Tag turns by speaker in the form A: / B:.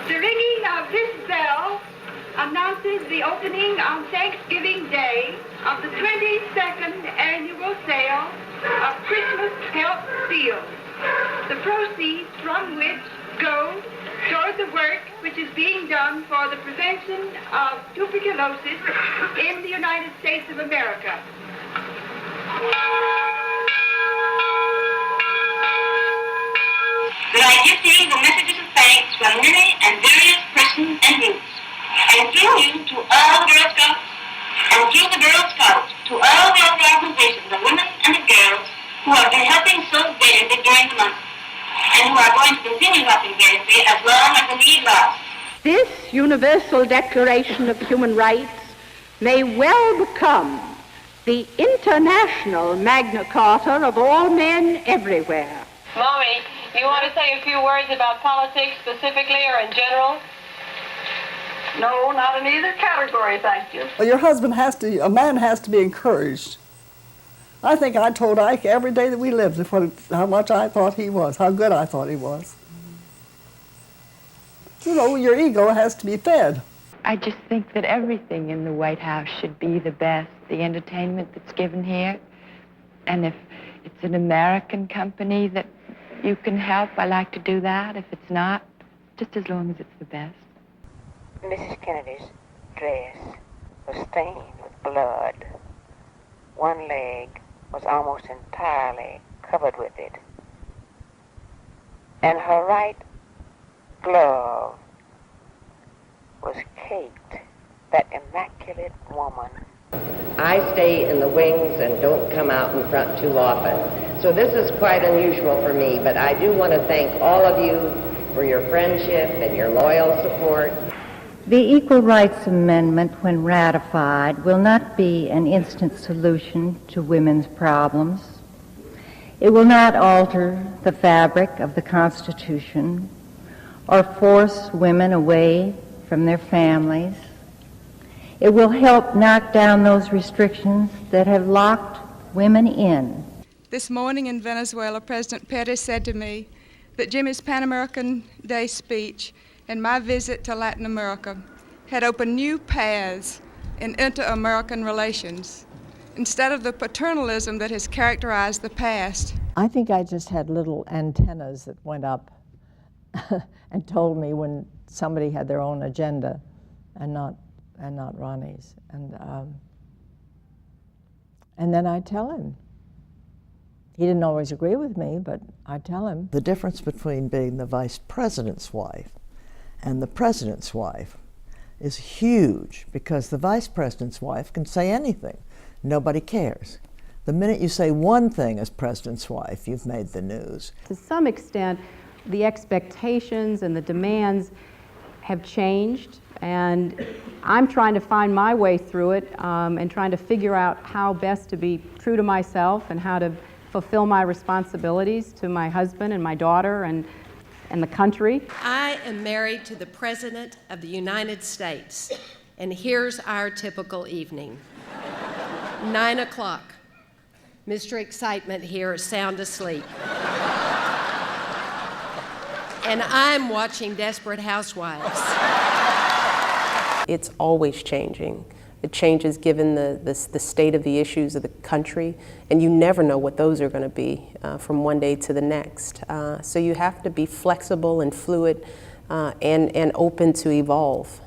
A: The ringing of this bell announces the opening on Thanksgiving Day of the 22nd annual sale of Christmas Help Seals, the proceeds from which go toward the work which is being done for the prevention of tuberculosis in the United States of America.
B: That I give to you the messages of thanks from many and various persons and groups, and through you to all the Girl Scouts, and through the Girl Scouts to all the other organizations, the women and the girls who have been helping so valiantly during the month, and who are going to continue helping valiantly as long as the need lasts.
C: This Universal Declaration of Human Rights may well become the international Magna Carta of all men everywhere.
D: Mommy, you want to say a few words about politics specifically or in general?
A: No, not in either category, thank you.
E: Well, a man has to be encouraged. I think I told Ike every day that we lived how much I thought he was, how good I thought he was. You know, your ego has to be fed.
F: I just think that everything in the White House should be the best, the entertainment that's given here. And if it's an American company that you can help, I like to do that. If it's not, just as long as it's the best.
G: Mrs. Kennedy's dress was stained with blood. One leg was almost entirely covered with it. And her right glove was caked. That immaculate woman.
H: I stay in the wings and don't come out in front too often. So this is quite unusual for me, but I do want to thank all of you for your friendship and your loyal support.
I: The Equal Rights Amendment, when ratified, will not be an instant solution to women's problems. It will not alter the fabric of the Constitution or force women away from their families. It will help knock down those restrictions that have locked women in.
J: This morning in Venezuela, President Petty said to me that Jimmy's Pan American Day speech and my visit to Latin America had opened new paths in inter-American relations instead of the paternalism that has characterized the past.
K: I think I just had little antennas that went up and told me when somebody had their own agenda and not Ronnie's. And then I'd tell him. He didn't always agree with me, but I'd tell him.
L: The difference between being the vice president's wife and the president's wife is huge, because the vice president's wife can say anything. Nobody cares. The minute you say one thing as president's wife, you've made the news.
M: To some extent, the expectations and the demands have changed, and I'm trying to find my way through it and trying to figure out how best to be true to myself and how to fulfill my responsibilities to my husband and my daughter and the country.
N: I am married to the President of the United States, and here's our typical evening. 9 o'clock. Mr. Excitement here is sound asleep. And I'm watching Desperate Housewives.
O: It's always changing. It changes given the state of the issues of the country, and you never know what those are going to be from one day to the next. So you have to be flexible and fluid and open to evolve.